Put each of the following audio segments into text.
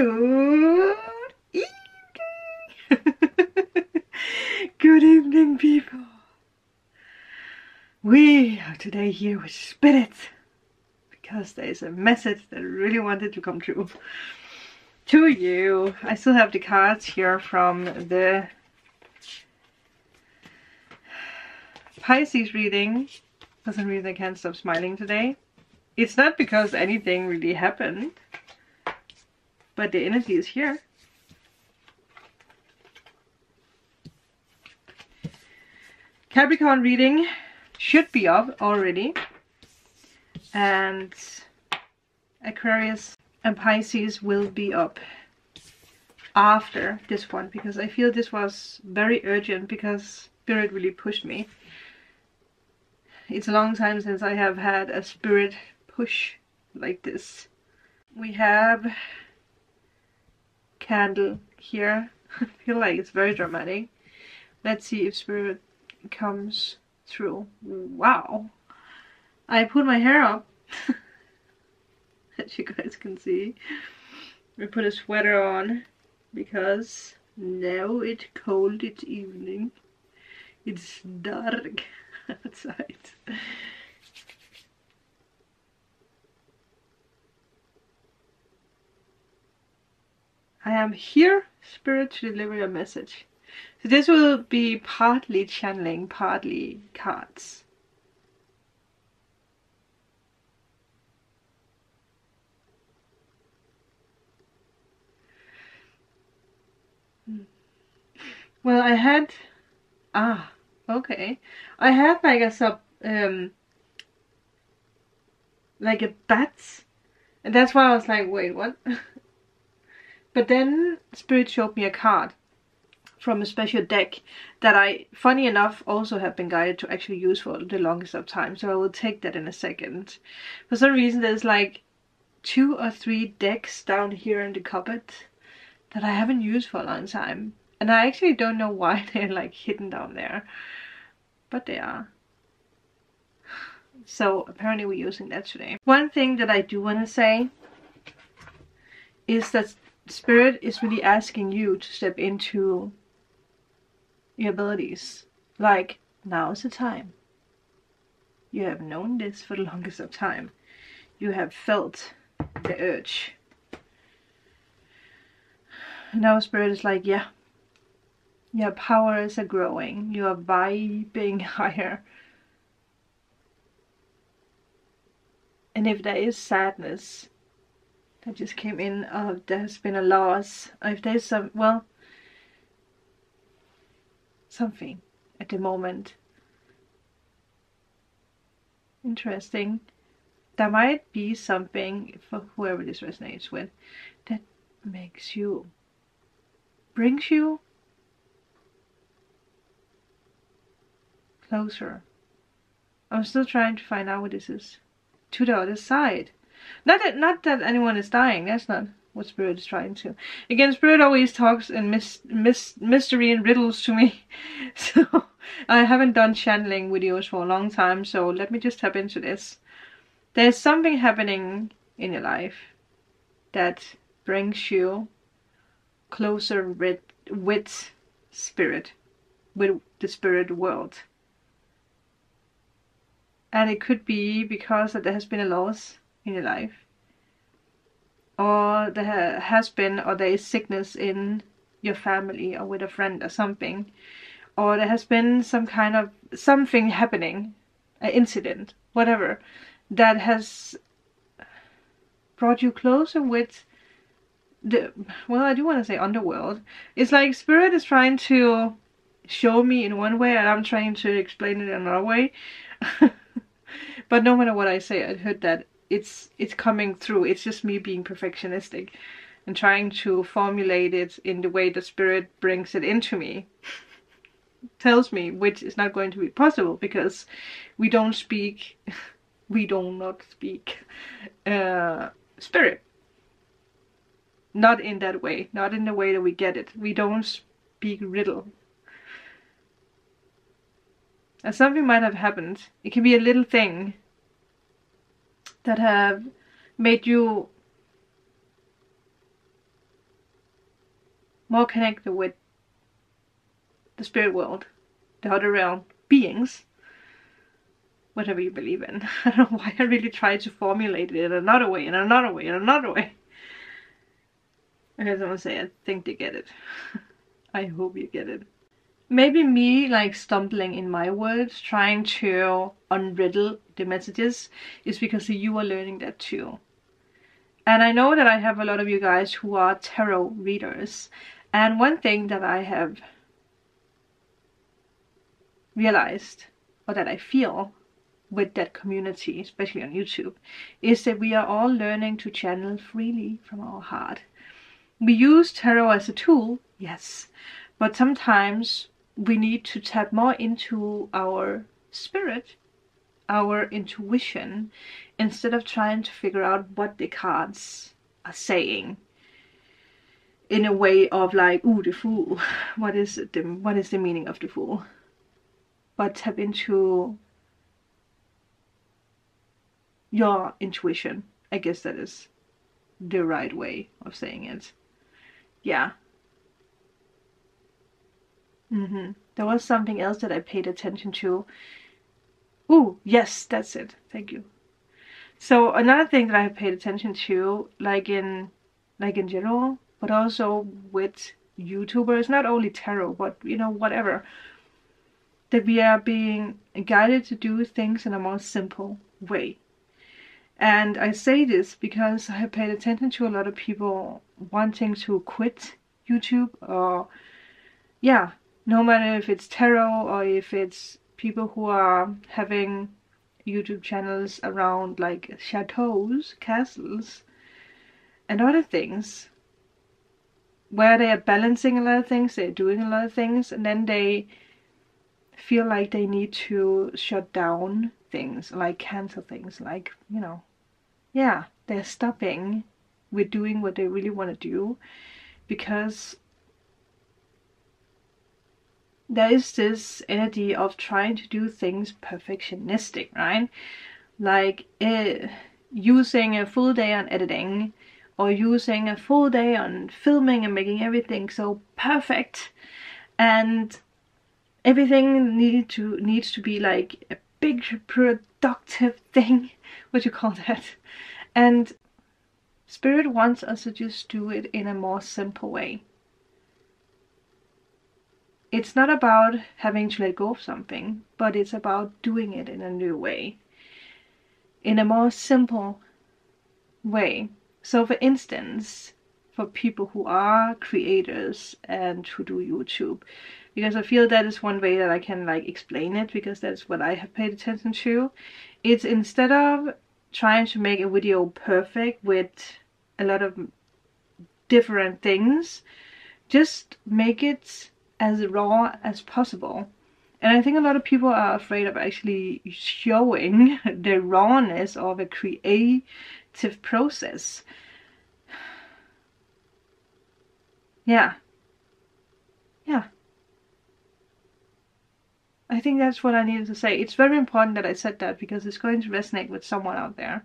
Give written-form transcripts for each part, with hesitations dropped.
Good evening. Good evening, people. We are today here with Spirit because there is a message that I really wanted to come true to you. I still have the cards here from the Pisces reading. For some reason I can't stop smiling today. It's not because anything really happened, but the energy is here. Capricorn reading should be up already, and Aquarius and Pisces will be up after this one, because I feel this was very urgent because Spirit really pushed me. It's a long time since I have had a Spirit push like this. We have candle here. I feel like it's very dramatic. Let's see if Spirit comes through. Wow, I put my hair up as you guys can see. I put a sweater on because now it's cold, it's evening, it's dark outside. I am here, Spirit, to deliver a message. So this will be partly channeling, partly cards. Well, I had... okay. I had like a like a bat. And that's why I was like, wait, what? But then Spirit showed me a card from a special deck that I, funny enough, also have been guided to actually use for the longest of time. So I will take that in a second. For some reason there's like 2 or 3 decks down here in the cupboard that I haven't used for a long time. And I actually don't know why they're like hidden down there. But they are. So apparently we're using that today. One thing that I do want to say is that Spirit is really asking you to step into your abilities. Like, now is the time. You have known this for the longest of time. You have felt the urge. Now Spirit is like, yeah, your powers are growing. You are vibing higher. And if there is sadness that just came in, there has been a loss, if there's some, well, something at the moment interesting, there might be something for whoever this resonates with that makes you, brings you closer. I'm still trying to find out what this is. To the other side. Not that anyone is dying. That's not what Spirit is trying to. Again, Spirit always talks in mystery and riddles to me. So I haven't done channeling videos for a long time. So let me just tap into this. There's something happening in your life that brings you closer with Spirit, with the spirit world. And it could be because that there has been a loss in your life, or there has been, or there is sickness in your family, or with a friend or something, or there has been some kind of something happening, an incident, whatever, that has brought you closer with the, well, I do want to say underworld. It's like Spirit is trying to show me in one way and I'm trying to explain it in another way. But no matter what I say, I heard that it's coming through. It's just me being perfectionistic and trying to formulate it in the way the Spirit brings it into me. Tells me, which is not going to be possible because we do not speak Spirit. Not in that way. Not in the way that we get it. We don't speak riddle. And something might have happened. It can be a little thing that have made you more connected with the spirit world, the other realm, beings, whatever you believe in. I don't know why I really tried to formulate it in another way, in another way, in another way. I heard someone say, I think they get it. I hope you get it. Maybe me like stumbling in my words, trying to unriddle the messages, is because you are learning that too. And I know that I have a lot of you guys who are tarot readers. And one thing that I have realized, or that I feel with that community, especially on YouTube, is that we are all learning to channel freely from our heart. We use tarot as a tool, yes, but sometimes we need to tap more into our spirit, our intuition, instead of trying to figure out what the cards are saying in a way of like, ooh, the Fool. What is the meaning of the Fool? But tap into your intuition. I guess that is the right way of saying it. Yeah. There was something else that I paid attention to. Ooh, yes, that's it. Thank you. So another thing that I have paid attention to, like in general, but also with YouTubers, not only tarot, but you know, whatever, that we are being guided to do things in a more simple way. And I say this because I have paid attention to a lot of people wanting to quit YouTube, or yeah, no matter if it's tarot or if it's people who are having YouTube channels around like chateaus, castles, and other things, where they are balancing a lot of things, they're doing a lot of things, and then they feel like they need to shut down things, like cancel things, like, you know, yeah, they're stopping with doing what they really want to do, because there is this energy of trying to do things perfectionistic, right? Like using a full day on editing, or using a full day on filming and making everything so perfect, and everything needs to be like a big productive thing. What do you call that? And Spirit wants us to just do it in a more simple way. It's not about having to let go of something, but it's about doing it in a new way, in a more simple way. So for instance, for people who are creators and who do YouTube, because I feel that is one way that I can like explain it, because that's what I have paid attention to. It's instead of trying to make a video perfect with a lot of different things, just make it as raw as possible. And I think a lot of people are afraid of actually showing the rawness of a creative process. Yeah. I think that's what I needed to say. It's very important that I said that, because it's going to resonate with someone out there.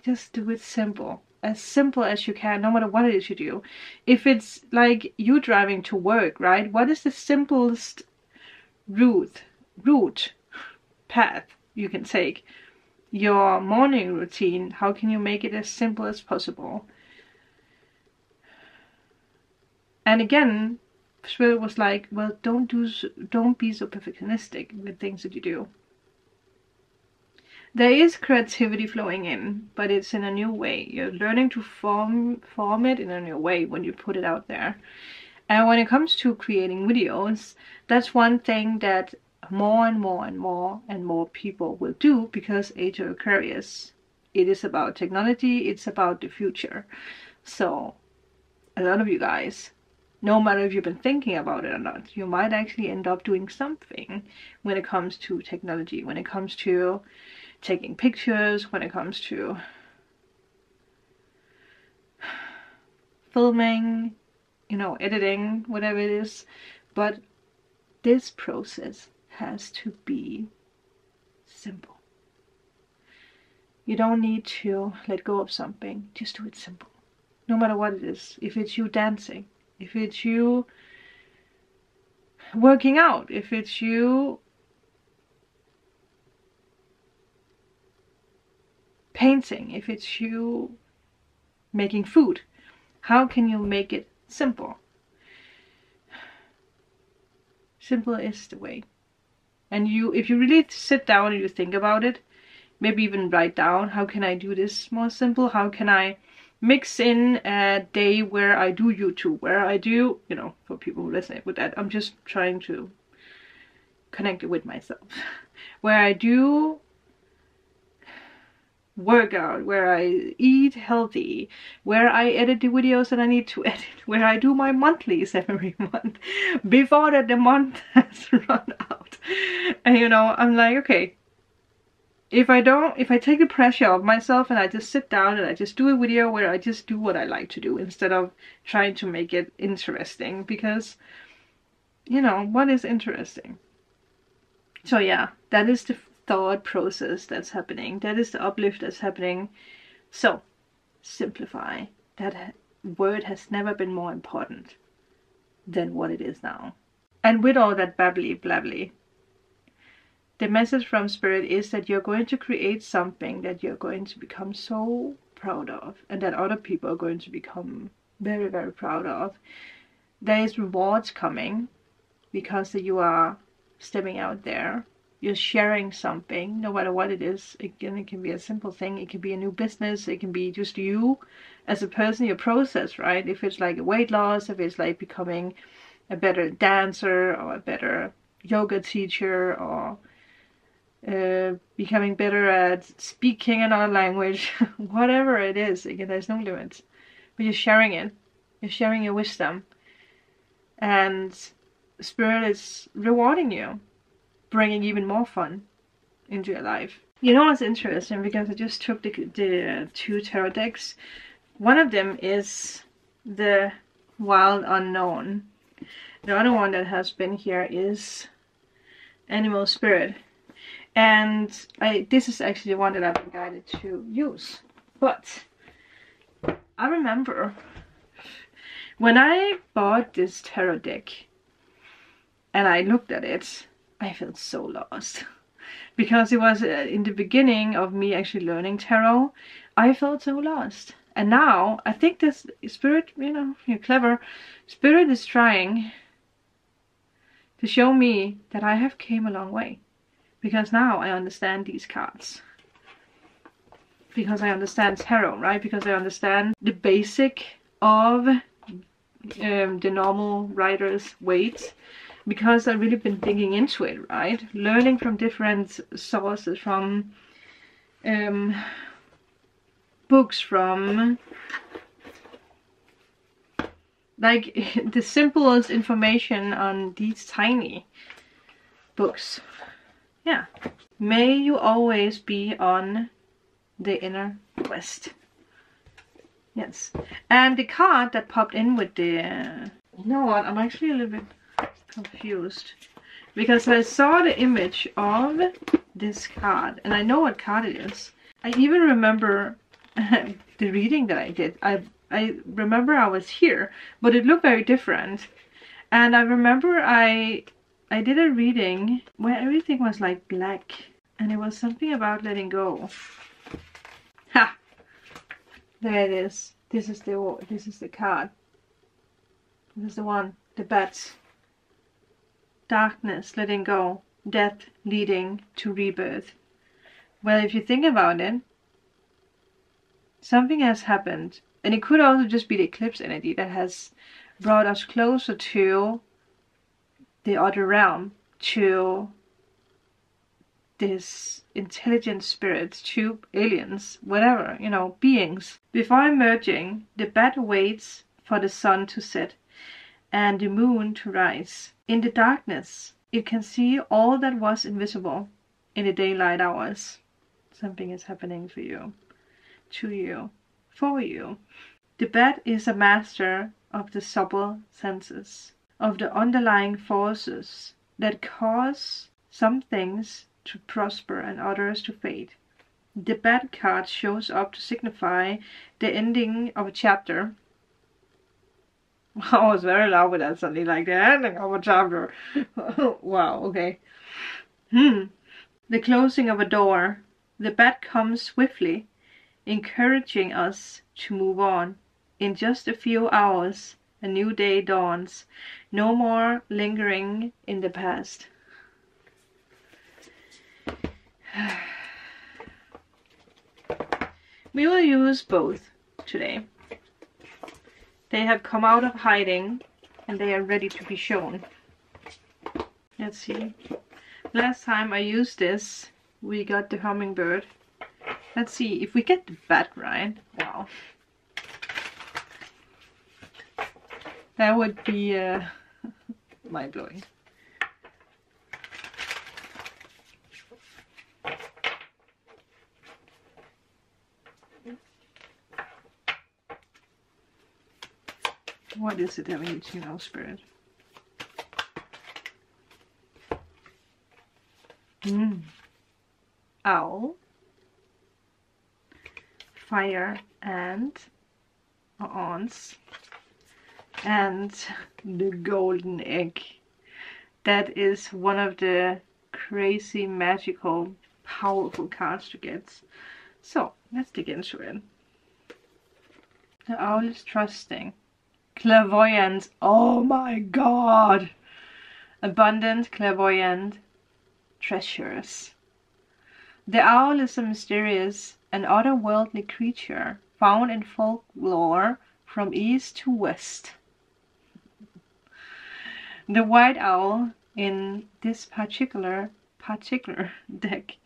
Just do it simple. As simple as you can, no matter what it is you do. If it's like you driving to work, right? What is the simplest route, path you can take? Your morning routine, how can you make it as simple as possible? And again, Spirit was like, well, don't be so perfectionistic with things that you do. There is creativity flowing in, but it's in a new way. You're learning to form it in a new way when you put it out there. And when it comes to creating videos, that's one thing that more and more people will do, because Age of Aquarius, it is about technology, it's about the future. So a lot of you guys, no matter if you've been thinking about it or not, you might actually end up doing something when it comes to technology, when it comes to taking pictures, when it comes to filming, you know, editing, whatever it is. But this process has to be simple. You don't need to let go of something, just do it simple. no matter what it is. If it's you dancing, if it's you working out, if it's you painting, if it's you making food, how can you make it simple? Simple is the way. And if you really sit down and you think about it, maybe even write down, how can I do this more simple? How can I mix in a day where I do YouTube, where I do, you know, for people who resonate with that, I'm just trying to connect it with myself. Where I do workout, where I eat healthy, where I edit the videos that I need to edit, where I do my monthlies every month before that the month has run out. And you know, I'm like, okay, if I take the pressure off myself and I just sit down and I just do a video where I just do what I like to do instead of trying to make it interesting, because you know, what is interesting? So yeah, that is the thought process that's happening. That is the uplift that's happening. So simplify. That word has never been more important than what it is now. And with all that babbly blabbly, the message from Spirit is that you're going to create something that you're going to become so proud of, and that other people are going to become very, very proud of. There is rewards coming because you are stepping out there. You're sharing something, no matter what it is. Again, it can be a simple thing. It can be a new business. It can be just you as a person, your process, right? If it's like a weight loss, if it's like becoming a better dancer or a better yoga teacher, or becoming better at speaking another language, whatever it is, again, there's no limits. But you're sharing it. You're sharing your wisdom. And Spirit is rewarding you, bringing even more fun into your life. You know what's interesting, because I just took the two tarot decks. One of them is the Wild Unknown. The other one that has been here is Animal Spirit. And this is actually the one that I've been guided to use. But I remember when I bought this tarot deck and I looked at it, I felt so lost. Because it was in the beginning of me actually learning tarot, I felt so lost. And now, I think this Spirit, you know, you're clever, Spirit is trying to show me that I have came a long way. Because now I understand these cards. Because I understand tarot, right? Because I understand the basic of the normal writer's weight. Because I've really been digging into it, right? Learning from different sources, from books, from like the simplest information on these tiny books. Yeah. May you always be on the inner quest. Yes. And the card that popped in with the... you know what? I'm actually a little bit confused. Because I saw the image of this card. And I know what card it is. I even remember the reading that I did. I remember I was here. But it looked very different. And I remember I did a reading where everything was like black, and it was something about letting go. Ha! There it is. This is the card. This is the one. The bats. Darkness, letting go. Death leading to rebirth. Well, if you think about it, something has happened. And it could also just be the eclipse energy that has brought us closer to the other realm, to this intelligent spirit, to aliens, whatever, you know, beings. Before emerging, the bat waits for the sun to set and the moon to rise. In the darkness, it can see all that was invisible in the daylight hours. Something is happening for you, to you, for you. The bat is a master of the subtle senses, of the underlying forces that cause some things to prosper and others to fade. The bad card shows up to signify the ending of a chapter. I was very loud with that, something like the ending of a chapter. Wow, okay. The closing of a door. The bad comes swiftly, encouraging us to move on. In just a few hours, a new day dawns. No more lingering in the past. We will use both today. They have come out of hiding and they are ready to be shown. Let's see. Last time I used this, we got the hummingbird. Let's see if we get the bat right. Wow. That would be mind-blowing. What is it that we need to know, Spirit? Owl, fire and ants, and the golden egg. That is one of the crazy, magical, powerful cards to get. So, let's dig into it. The owl is trusting. Clairvoyant. Oh my god! Abundant, clairvoyant, treasures. The owl is a mysterious and otherworldly creature found in folklore from east to west. The white owl in this particular deck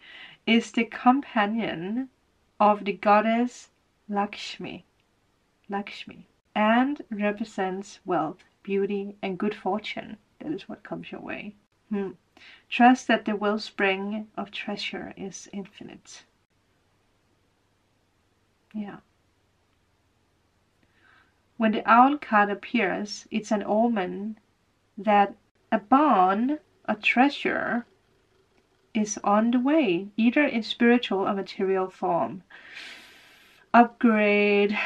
is the companion of the goddess Lakshmi, and represents wealth, beauty, and good fortune. That is what comes your way. Trust that the wellspring of treasure is infinite. Yeah. When the owl card appears, it's an omen that a barn, a treasure, is on the way, either in spiritual or material form. Upgrade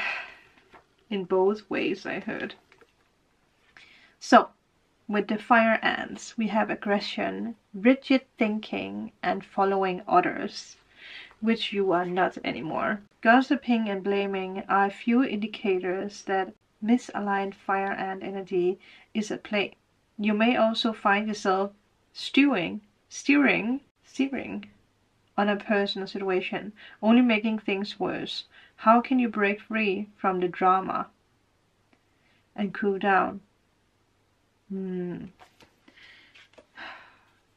in both ways, I heard. So, with the fire ants, we have aggression, rigid thinking, and following others, which you are not anymore. Gossiping and blaming are a few indicators that misaligned fire ant energy is at play. You may also find yourself steering on a person or situation, only making things worse. How can you break free from the drama and cool down?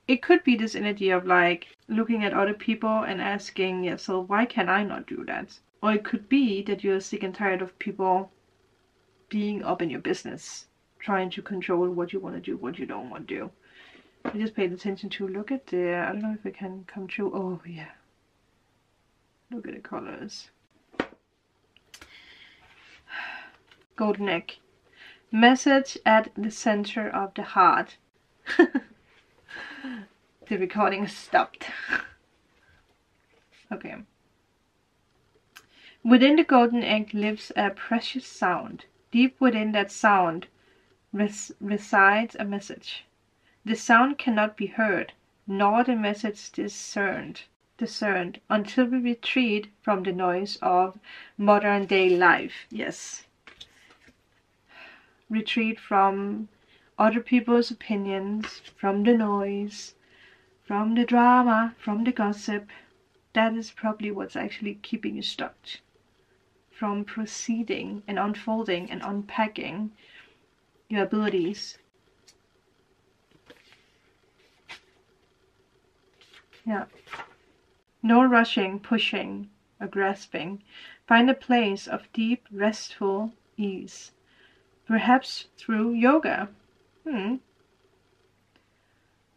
It could be this energy of like looking at other people and asking yourself, why can I not do that? Or it could be that you're sick and tired of people being up in your business, trying to control what you want to do, what you don't want to do. I just paid attention to, look at the, I don't know if it can come true. Oh yeah. Look at the colors. Golden egg. Message at the center of the heart. The recording stopped. Okay. Within the golden egg lives a precious sound. Deep within that sound resides a message. The sound cannot be heard, nor the message discerned until we retreat from the noise of modern day life. Yes. Retreat from other people's opinions, from the noise, from the drama, from the gossip. That is probably what's actually keeping you stuck from proceeding and unfolding and unpacking your abilities. Yeah. No rushing, pushing, or grasping. Find a place of deep, restful ease. Perhaps through yoga.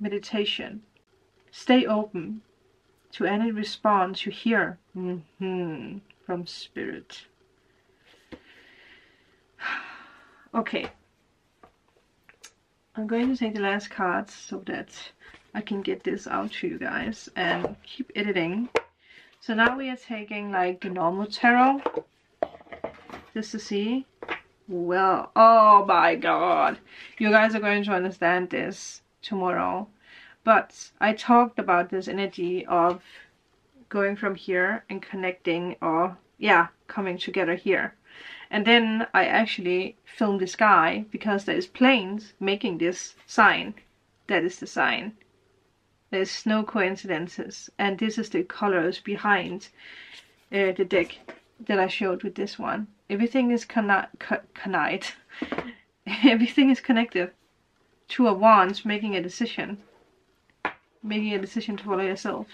Meditation. Stay open to any response you hear from spirit. Okay. I'm going to take the last cards so that I can get this out to you guys and keep editing. So now we are taking like the normal tarot, just to see. Well, oh my god, you guys are going to understand this tomorrow. But I talked about this energy of going from here and connecting, or yeah, coming together here. And then I actually filmed the sky because there is planes making this sign. That is the sign. There's no coincidences. And this is the colors behind the deck that I showed with this one. Everything is everything is connected. Two of Wands making a decision. Making a decision to follow yourself.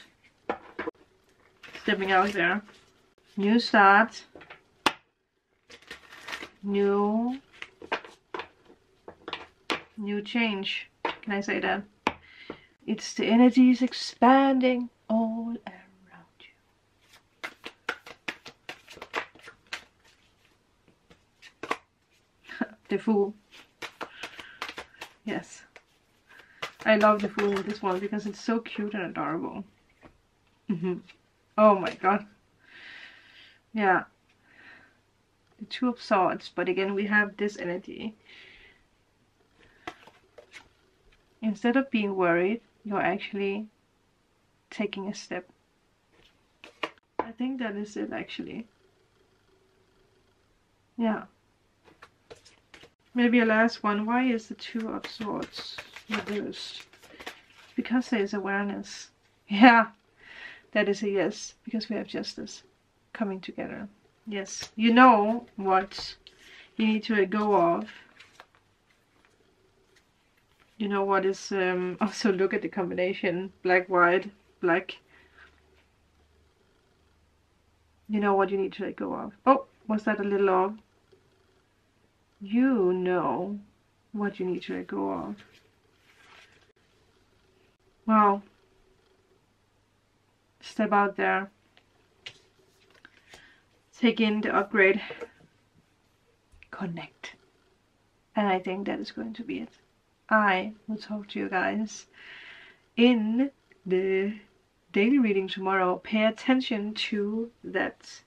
Stepping out there. New start. New change. Can I say that? It's the energies expanding all around you. The Fool. Yes. I love the Fool in this one because it's so cute and adorable. Oh my god. Yeah. The Two of Swords, but again we have this energy. Instead of being worried, you're actually taking a step. I think that is it actually. Yeah. Maybe a last one. Why is the Two of Swords reversed? Because there is awareness. Yeah, that is a yes. Because we have justice coming together. Yes, you know what you need to let go of. You know what is, also look at the combination, black, white, black. You know what you need to let go of. Oh, was that a little off? You know what you need to let go of. Wow. Step out there. Take in the upgrade. Connect. And I think that is going to be it. I will talk to you guys in the daily reading tomorrow. Pay attention to that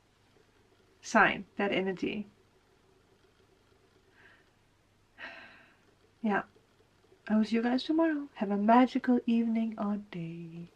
sign, that energy. Yeah. I will see you guys tomorrow. Have a magical evening or day.